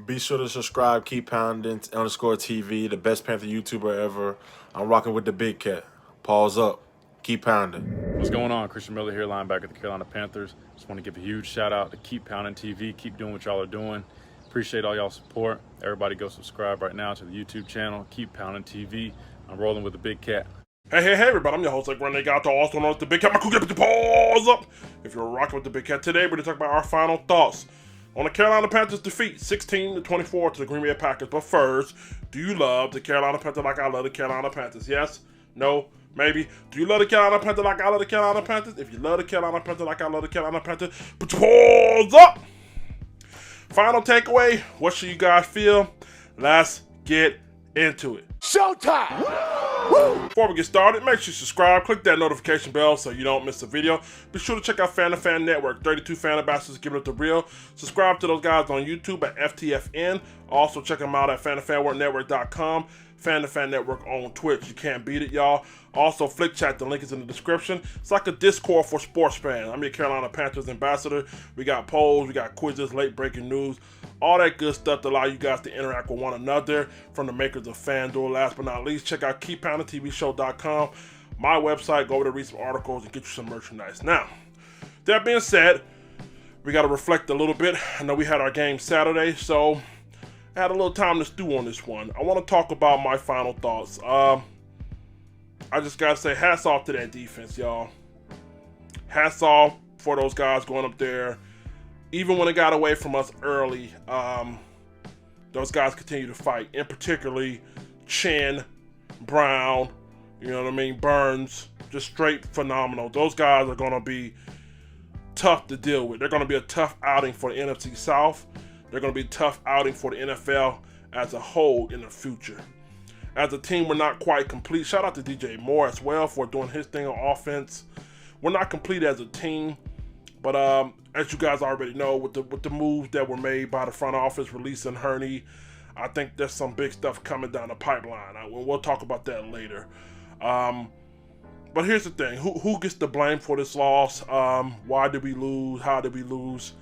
Be sure to subscribe, keep pounding _TV, the best Panther YouTuber ever. I'm rocking with the Big Cat. Pause up. Keep pounding. What's going on? Christian Miller here, linebacker of the Carolina Panthers. Just want to give a huge shout out to Keep Pounding TV. Keep doing what y'all are doing. Appreciate all y'all support. Everybody go subscribe right now to the YouTube channel, Keep Pounding TV. I'm rolling with the Big Cat. Hey, everybody, I'm your host, Renegade, also known as the Big Cat. Pause up. If you're rocking with the Big Cat today, we're going to talk about our final thoughts on the Carolina Panthers defeat 16-24 to the Green Bay Packers. But first, do you love the Carolina Panthers like I love the Carolina Panthers? Yes? No? Maybe? Do you love the Carolina Panthers like I love the Carolina Panthers? If you love the Carolina Panthers like I love the Carolina Panthers, put your paws up! Final takeaway, what should you guys feel? Let's get into it. Showtime! Before we get started, make sure you subscribe, click that notification bell so you don't miss a video. Be sure to check out FTFN Network, 32 fan ambassadors giving it the real. Subscribe to those guys on YouTube at FTFN. Also check them out at FTFNNetwork.com. FTFN Network on Twitch. You can't beat it, y'all. Also, Flick Chat, the link is in the description. It's like a Discord for sports fans. I'm your Carolina Panthers ambassador. We got polls, we got quizzes, late breaking news, all that good stuff to allow you guys to interact with one another from the makers of FanDuel. Last but not least, check out KeepPoundingTVShow.com, my website. Go over to read some articles and get you some merchandise. Now, that being said, we got to reflect a little bit. I know we had our game Saturday, so I had a little time to stew on this one. I want to talk about my final thoughts. I just got to say hats off to that defense, y'all. Hats off for those guys going up there. Even when it got away from us early, those guys continue to fight. And particularly Chin, Brown, you know what I mean, Burns, just straight phenomenal. Those guys are going to be tough to deal with. They're going to be a tough outing for the NFC South. They're going to be a tough outing for the NFL as a whole in the future. As a team, we're not quite complete. Shout out to DJ Moore as well for doing his thing on offense. We're not complete as a team, but as you guys already know, with the moves that were made by the front office, releasing Hurney, I think there's some big stuff coming down the pipeline. We'll talk about that later. But here's the thing: who gets the blame for this loss? Why did we lose? How did we lose?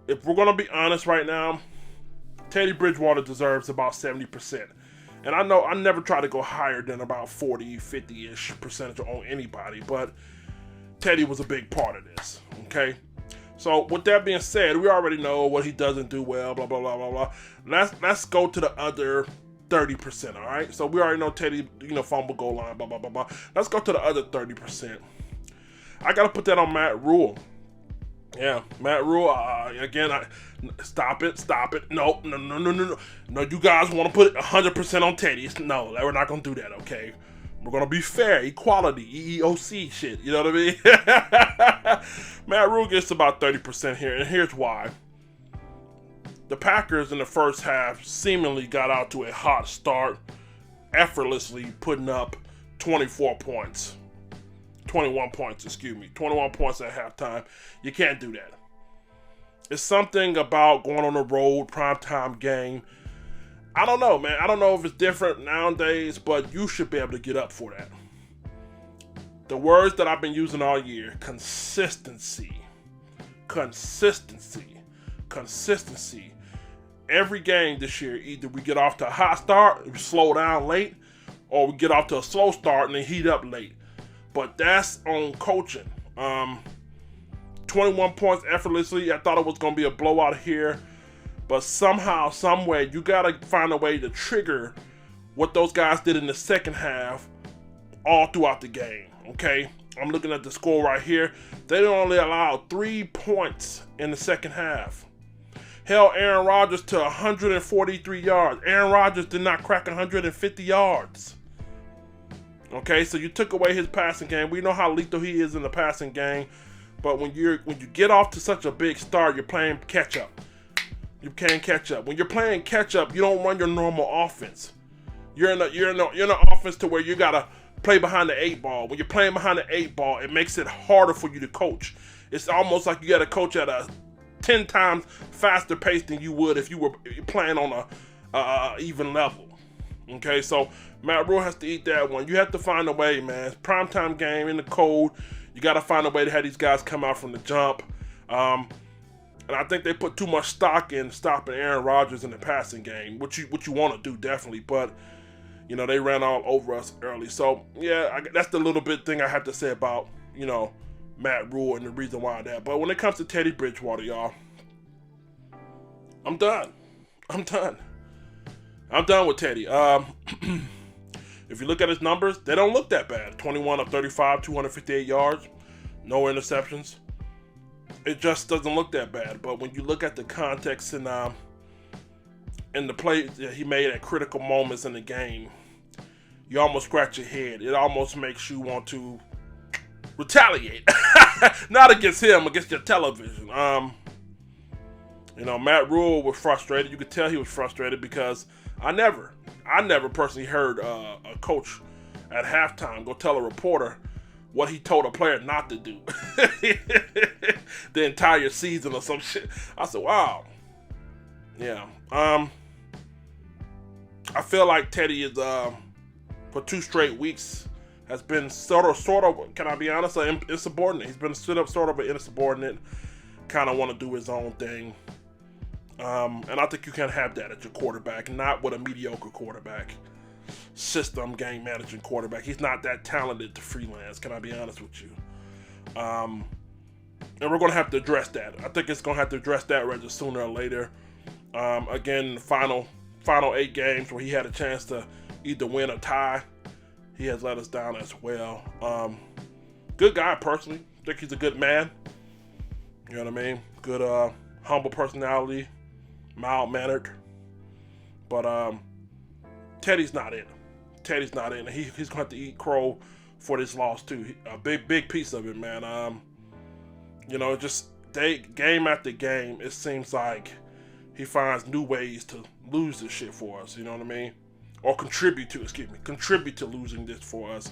If we're gonna be honest right now, Teddy Bridgewater deserves about 70%. And I know I never try to go higher than about 40, 50-ish percentage on anybody, but Teddy was a big part of this, okay? So with that being said, we already know what he doesn't do well, blah, blah, blah, blah, blah. Let's go to the other 30%, all right? So we already know Teddy, fumble goal line, blah, blah, blah, blah. Let's go to the other 30%. I got to put that on Matt Rule. Yeah, Matt Rule, again, stop it. No, you guys want to put 100% on Teddy. No, we're not going to do that, okay? We're going to be fair, equality, EEOC shit, you know what I mean? Matt Rule gets about 30% here, and here's why. The Packers in the first half seemingly got out to a hot start, effortlessly putting up 21 points at halftime. You can't do that. It's something about going on the road, primetime game. I don't know, man. I don't know if it's different nowadays, but you should be able to get up for that. The words that I've been using all year: consistency. Every game this year, either we get off to a hot start, we slow down late, or we get off to a slow start and then heat up late. But that's on coaching. 21 points effortlessly. I thought it was going to be a blowout here. But somehow, someway, you got to find a way to trigger what those guys did in the second half all throughout the game. Okay? I'm looking at the score right here. They only allowed 3 points in the second half. Held Aaron Rodgers to 143 yards. Aaron Rodgers did not crack 150 yards. Okay, so you took away his passing game. We know how lethal he is in the passing game, but when you get off to such a big start, you're playing catch up. You can't catch up. When you're playing catch up, you don't run your normal offense. You're in an offense to where you gotta play behind the 8 ball. When you're playing behind the 8 ball, it makes it harder for you to coach. It's almost like you gotta coach at a 10 times faster pace than you would if you were playing on a even level. Okay, so Matt Rule has to eat that one. You have to find a way, man. It's primetime game in the cold. You got to find a way to have these guys come out from the jump. And I think they put too much stock in stopping Aaron Rodgers in the passing game, which you want to do definitely, but they ran all over us early. So yeah, that's the little bit thing I have to say about Matt Rule and the reason why that. But when it comes to Teddy Bridgewater, y'all, I'm done. I'm done with Teddy. If you look at his numbers, they don't look that bad. 21 of 35, 258 yards, no interceptions. It just doesn't look that bad. But when you look at the context and the plays that he made at critical moments in the game, you almost scratch your head. It almost makes you want to retaliate. Not against him, against your television. Matt Rule was frustrated. You could tell he was frustrated because I never personally heard a coach at halftime go tell a reporter what he told a player not to do the entire season or some shit. I said, wow. Yeah. I feel like Teddy is for 2 straight weeks has been sort of, can I be honest, insubordinate. He's been sort of an insubordinate, kind of want to do his own thing. And I think you can't have that at your quarterback, not with a mediocre quarterback, system game managing quarterback. He's not that talented to freelance, can I be honest with you? And we're going to have to address that. I think it's going to have to address that rather sooner or later. Again, the final 8 games where he had a chance to either win or tie, he has let us down as well. Good guy, personally. I think he's a good man. You know what I mean? Good, humble personality, mild-mannered. But Teddy's not in. He's going to have to eat crow for this loss, too. A big piece of it, man. Just game after game, it seems like he finds new ways to lose this shit for us, you know what I mean? Or contribute to losing this for us.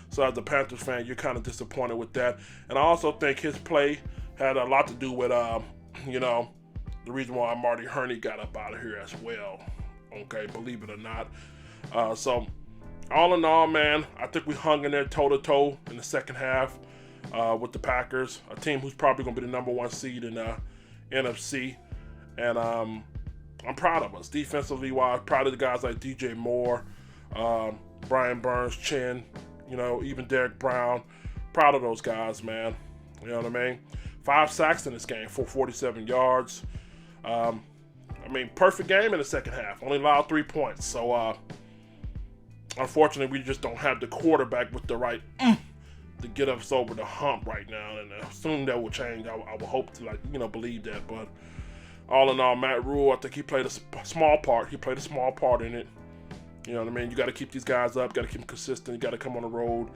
So as a Panthers fan, you're kind of disappointed with that. And I also think his play had a lot to do with, the reason why Marty Hurney got up out of here as well. Okay, believe it or not. So all in all, man, I think we hung in there toe-to-toe in the second half with the Packers, a team who's probably going to be the number 1 seed in NFC. And I'm proud of us. Defensively wise, proud of the guys like DJ Moore, Brian Burns, Chin, even Derrick Brown. Proud of those guys, man. You know what I mean? 5 sacks in this game for 47 yards. Perfect game in the second half. Only allowed 3 points. So, unfortunately, we just don't have the quarterback with the right to get us over the hump right now. And soon that will change. I will hope to, believe that. But all in all, Matt Rule, I think he played a small part. He played a small part in it. You know what I mean? You got to keep these guys up. Got to keep them consistent. You got to come on the road.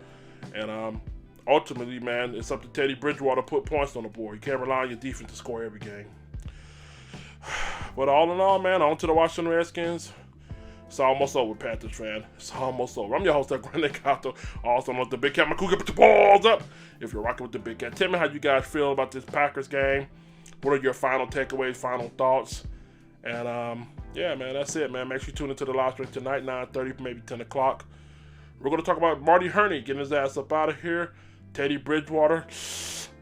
And ultimately, man, it's up to Teddy Bridgewater to put points on the board. You can't rely on your defense to score every game. But all in all, man, on to the Washington Redskins. It's almost over, Panthers fan. It's almost over. I'm your host, TheBigKatt. Also on TheBigKatt. My cougar, put the balls up. If you're rocking with TheBigKatt, tell me how you guys feel about this Packers game. What are your final takeaways, final thoughts? And, yeah, man, that's it, man. Make sure you tune into the live stream tonight, 9:30, maybe 10 o'clock. We're going to talk about Marty Hurney getting his ass up out of here. Teddy Bridgewater.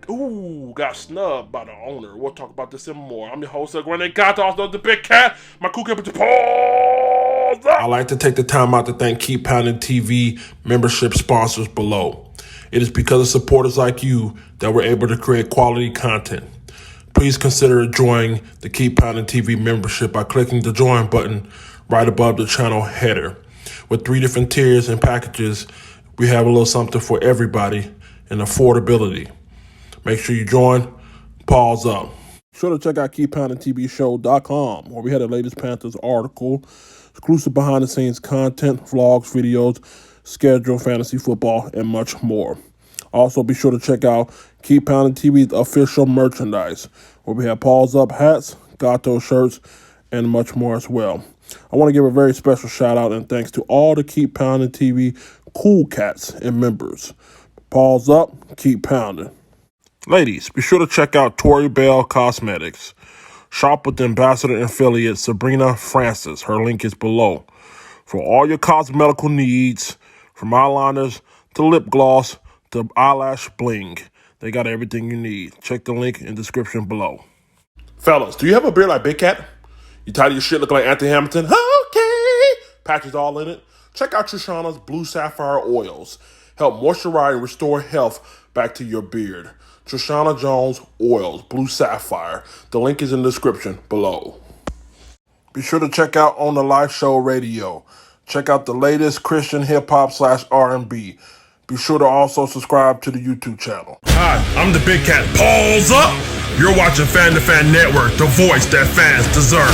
Ooh, got snubbed by the owner. We'll talk about this and more. I'm your host, TheBigKatt, also TheBigKatt. My cougar, put the balls up. I'd like to take the time out to thank Keep Pounding TV membership sponsors below. It is because of supporters like you that we're able to create quality content. Please consider joining the Keep Pounding TV membership by clicking the join button right above the channel header. With 3 different tiers and packages, we have a little something for everybody and affordability. Make sure you join. Pause up. Be sure to check out KeepPoundingTVShow.com, where we had the latest Panthers article, exclusive behind-the-scenes content, vlogs, videos, schedule, fantasy football, and much more. Also, be sure to check out Keep Pounding TV's official merchandise, where we have Pause Up hats, Gato shirts, and much more as well. I want to give a very special shout out and thanks to all the Keep Pounding TV cool cats and members. Pause Up, keep pounding. Ladies, be sure to check out Tori Bell Cosmetics. Shop with the ambassador and affiliate Sabrina Francis. Her link is below. For all your cosmetical needs, from eyeliners to lip gloss to eyelash bling, they got everything you need. Check the link in the description below. Fellas, do you have a beard like Big Cat? You tired of your shit looking like Anthony Hamilton? Okay! Patches all in it? Check out Trishana's Blue Sapphire oils. Help moisturize and restore health back to your beard. Trishana Jones Oils, Blue Sapphire. The link is in the description below. Be sure to check out On the Live Show Radio. Check out the latest Christian hip-hop / R&B. Be sure to also subscribe to the YouTube channel. Hi, I'm the Big Cat. Pause up! You're watching Fan to Fan Network, the voice that fans deserve.